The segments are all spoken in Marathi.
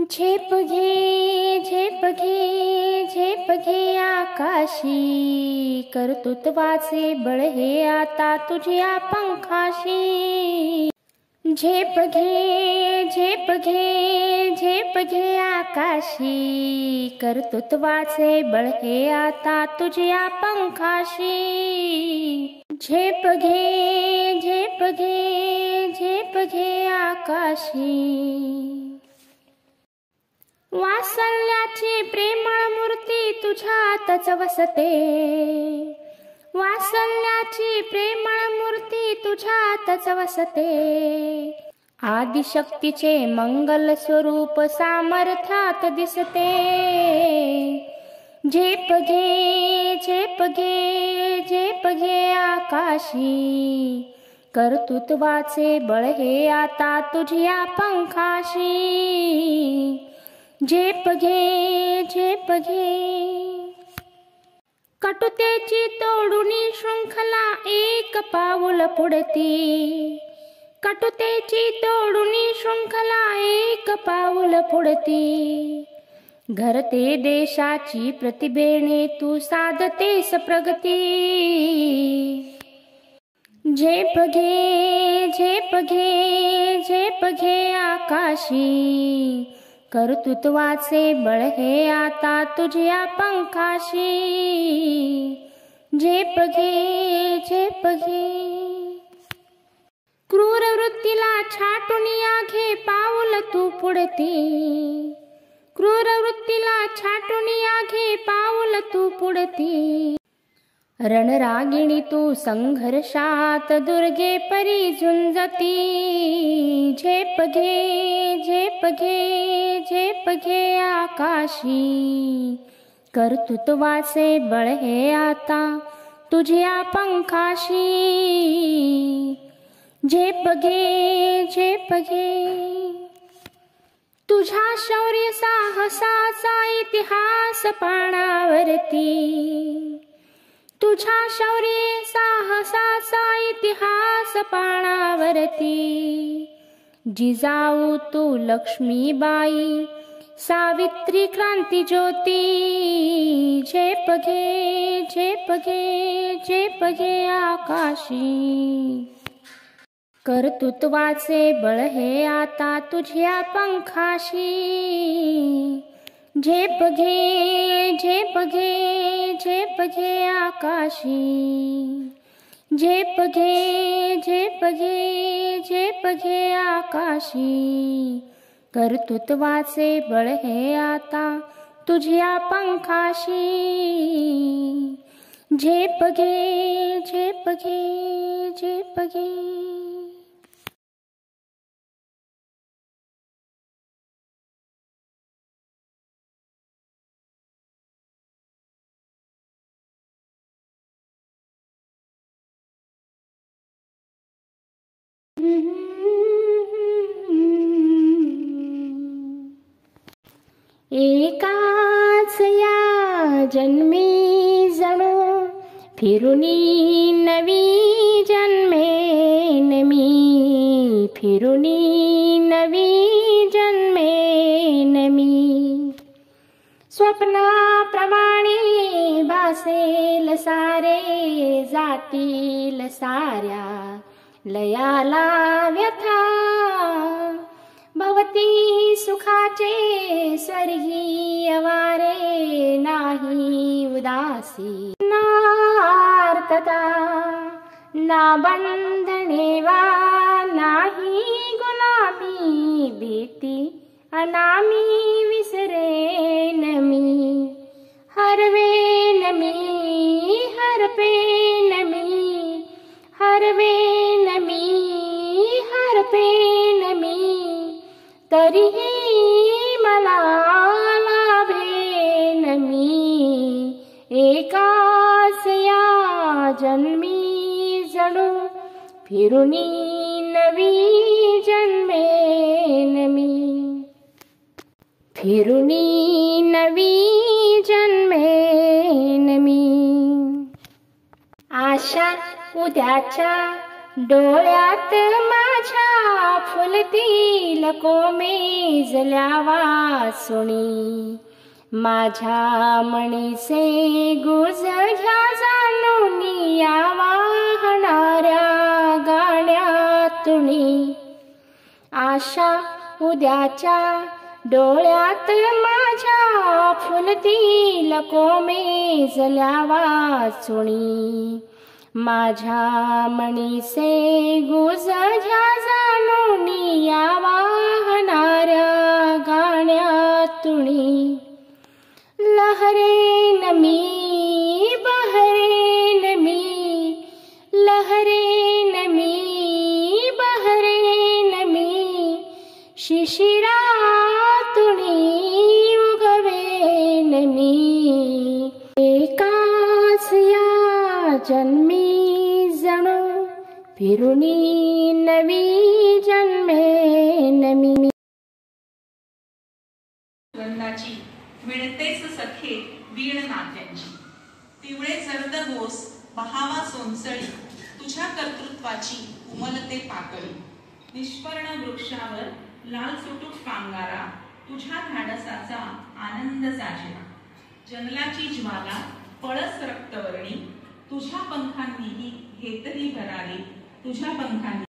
झेप घे झेप घे झेप घे आकाशी, कर्तृत्वाचे बळ हे आता तुझ्या पंखाशी। झेप घे झेप घे झेप घे आकाशी, कर्तृत्वाचे बळ हे आता तुझ्या पंखाशी। झेप घे झेप घे झेप घे आकाशी। वात्सल्याची प्रेमळ मूर्ती तुझ्यातच वसते, वात्सल्याची प्रेमळ मूर्ती तुझ्यातच वसते। आदिशक्तीचे मंगल स्वरूप सामर्थ्यात दिसते। झेप घे झेप घे झेप घे आकाशी, कर्तृत्वाचे बळ हे आता तुझ्या पंखाशी। झेप घे झेप घे। कटुतेची तोडुनी शृंखला एक पाऊल पुढती, कटुतेची तोडुनी शृंखला एक पाऊल पुढती। घरते देशाची प्रतिभेने तू साधतेस प्रगती। झेप घे झेप घे झेप घे आकाशी, कर्तृत्वाचे बळ हे आता तुझ्या पंखाशी। झेप घे झेप घे। क्रूर वृत्तीला छाटूनिया घे पाऊल तू पुढती, क्रूर वृत्तीला छाटूनिया घे पाऊल तू पुढती। रणरागिणी तू संघर्षात दुर्गे परी झुंजती। झेप घे झेप घे झेप घे आकाशी, कर्तृत्वाचे बळ हे आता तुझ्या पंखाशी। झेप घे झेप घे। तुझ्या शौर्य साहसाचा इतिहास पानावरती, तुझ्या शौर्य साहसाचा इतिहास पानावरती। जिजाऊ तू लक्ष्मीबाई सावित्री क्रांती ज्योती। झेप घे झेप घे झेप घे आकाशी, कर्तृत्वाचे बळ हे आता तुझ्या पंखाशी। झेप घे झेप घे झेप घे आकाशी, झेप घे झेप घे झेप घे आकाशी, कर्तृत्वाचे बळ हे आता तुझ्या पंखाशी। झेप घे झेप घे झेप घे। एकाच या जन्मी जणू फिरुनी नवी जन्मेन मी, फिरुनी नवी जन्मेन मी। स्वप्नाप्रमाणे भासेल सारे, जातील साऱ्या लयाला व्यथा। भवती सुखाचे स्वर्गीय वारे, नाही उदासी ना आर्तता, ना बंधने वा नाही गुलामी। भीती अनामी विसरेन मी, हरवेन मी हरपेन मी, हरवेन मी हरपेन मी। तरीही मला लाभेन मी, एकाच या जन्मी जणू फिरुनी नवी जन्मेन मी, फिरुनी नवी जन्मेन मी। आशा उद्याच्या डोळ्यात माझ्या फुलतील कोमेजल्या वासुणी, माझ्या मनीसे गुज घ्या जाणून या वाहणाऱ्या गाण्यातुनी. आशा उद्याच्या डोळ्यात माझ्या फुलतील कोमेजल्या वासुणी, माझ्या मनीसे गुज घ्या जाणून या वाहणाऱ्या गाण्यातुनी. लहरेन मी बहरेन मी, लहरेन मी बहरेन मी, शिशिरातुनी उगवेन मी. एकाच या जन्मी जणू फिरुनी नवी जन्मेन मी. गंधाची मिळतेच सखे वीण नात्यांची, पिवळे जर्द गोस बहावा सोनसळी, तुझ्या कर्तृत्वाची उमलते पाकळी. निष्पर्ण वृक्षावर लाल सुटूक कांगारा, तुझ्या धाडसाचा आनंद साजरा. जंगलाची ज्वाला पळस रक्तवर्णी, तुझ्या पंखांनीही हेतली भरारी, तुझ्या पंखांनी.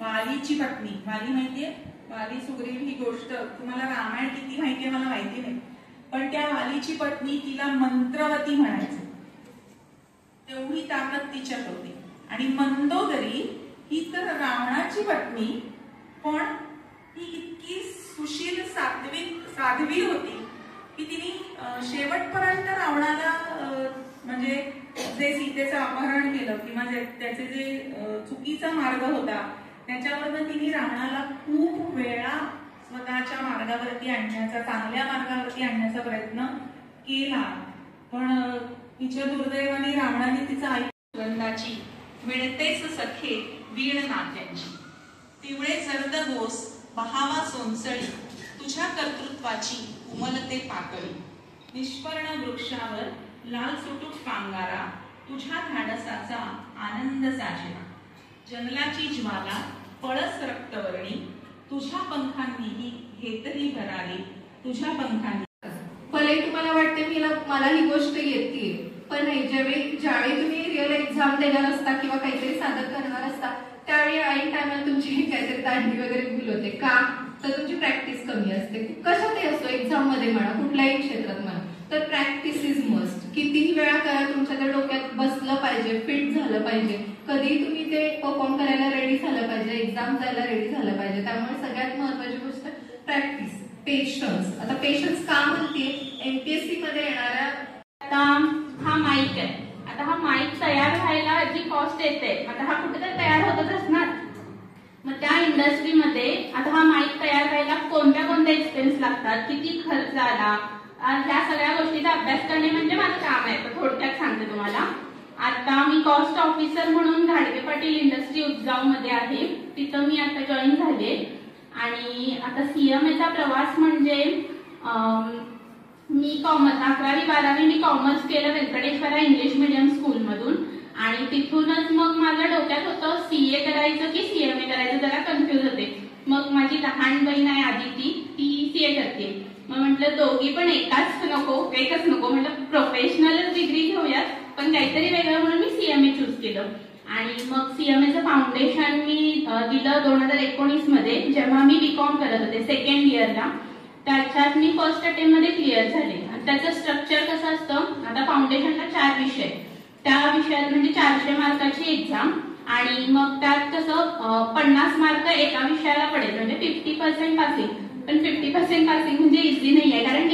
वालीची पत्नी, वाली माहितीये, वाली सुग्रीव ही गोष्ट तुम्हाला रामायण किती माहितीये मला माहिती नाही, पण त्या वालीची पत्नी तिला मंत्रवती म्हणायचे, तेवढी ताकद तिच्यात होती. आणि मंदोदरी ही तर रावणाची पत्नी, पण ती इतकी सुशील साध्वी होती की तिने शेवटपर्यंत रावणाला म्हणजे जे सीतेचं अपहरण केलं किंवा त्याचे जे चुकीचा मार्ग होता त्याच्यावरनं तिने रावणाला खूप वेळा स्वतःच्या मार्गावरती आणण्याचा, चांगल्या मार्गावरती आणण्याचा प्रयत्न केला. पण तिच्या दुर्दैवाने रावणाने तिचा आई गंधाची मिळतेच सखे वीण नात्यांची. पिवळे जर्द गोस बहावा सोनसळी तुझ्या कर्तृत्वाची उमलते पाकळी. निष्पर्ण वृक्षावर लाल सुटूक कांगारा तुझ्या धाडसाचा आनंद साजरा. जंगलाची ज्वाला पळस रक्तवर्णी तुझ्या पंखांनीही घेतली भरारी. तुझ्या पंखांनी भले तुम्हाला वाटते मला ही गोष्ट येते, पण नाही, ज्यावेळी तुम्ही रिअल एक्झाम देणार असता किंवा काहीतरी सादर करणार असता त्यावेळी ऐन टायमाला तुमची काहीतरी दांडी वगैरे भूल होते का, तर तुमची प्रॅक्टिस कमी असते. कशातही असतो, एक्झाम मध्ये म्हणा, कुठल्याही क्षेत्रात म्हणा, तर प्रॅक्टिस इज मस्ट. कितीही वेळा करा, तुमच्या त्या डोक्यात बसलं पाहिजे, फिट झालं पाहिजे. कधी तुम्ही ते परफॉर्म करायला रेडी झालं पाहिजे, एक्झाम जायला रेडी झालं पाहिजे. त्यामुळे सगळ्यात महत्वाची गोष्ट प्रॅक्टिस, पेशन्स. आता पेशन्स का म्हणते, एमपीएससी मध्ये येणाऱ्या आता हा माईक आहे. आता हा माईक तयार व्हायला जी कॉस्ट येते, आता हा कुठेतरी तयार होतच असणार. मग त्या इंडस्ट्रीमध्ये आता हा माईक तयार व्हायला कोणत्या कोणत्या एक्सपेन्स लागतात, किती खर्च आला, ह्या सगळ्या गोष्टीचा अभ्यास करणे म्हणजे माझं काम आहे. तर थोडक्यात सांगते तुम्हाला. आता मी कॉस्ट ऑफिसर म्हणून घाडगे पाटील इंडस्ट्री उदगाव मध्ये आहे, तिथं मी आता जॉईन झाले. आणि आता सीएमएचा प्रवास म्हणजे मी 11वी-12वी मी कॉमर्स केलं व्यंकटेश्वरा इंग्लिश मिडियम स्कूल मधून. आणि तिथूनच मग माझ्या डोक्यात होतं सीए करायचं की सीएमए करायचं, जरा कन्फ्युज होते. मग माझी लहान बहीण आहे आदिती, ती सीए करते. मग म्हटलं दोघी पण एकच नको, म्हटलं प्रोफेशनल डिग्री घेऊयात, पण काहीतरी वेगळं म्हणून मी सीएमए चूज केलं. आणि मग सीएमएचं फाउंडेशन मी दिलं 2019 मध्ये, जेव्हा मी बीकॉम करत होते सेकंड इयरला. त्याच्यात मी फर्स्ट अटेम्प्ट मध्ये क्लिअर झाले. आणि त्याचं स्ट्रक्चर कसं असतं, आता फाउंडेशनला 4 विषय, त्या विषयात म्हणजे 400 मार्काची एक्झाम. आणि मग त्यात कसं 50 मार्क एका विषयाला पडेल, म्हणजे 50% पासिंग. पण 50% पासिंग म्हणजे इझी नाही आहे, कारण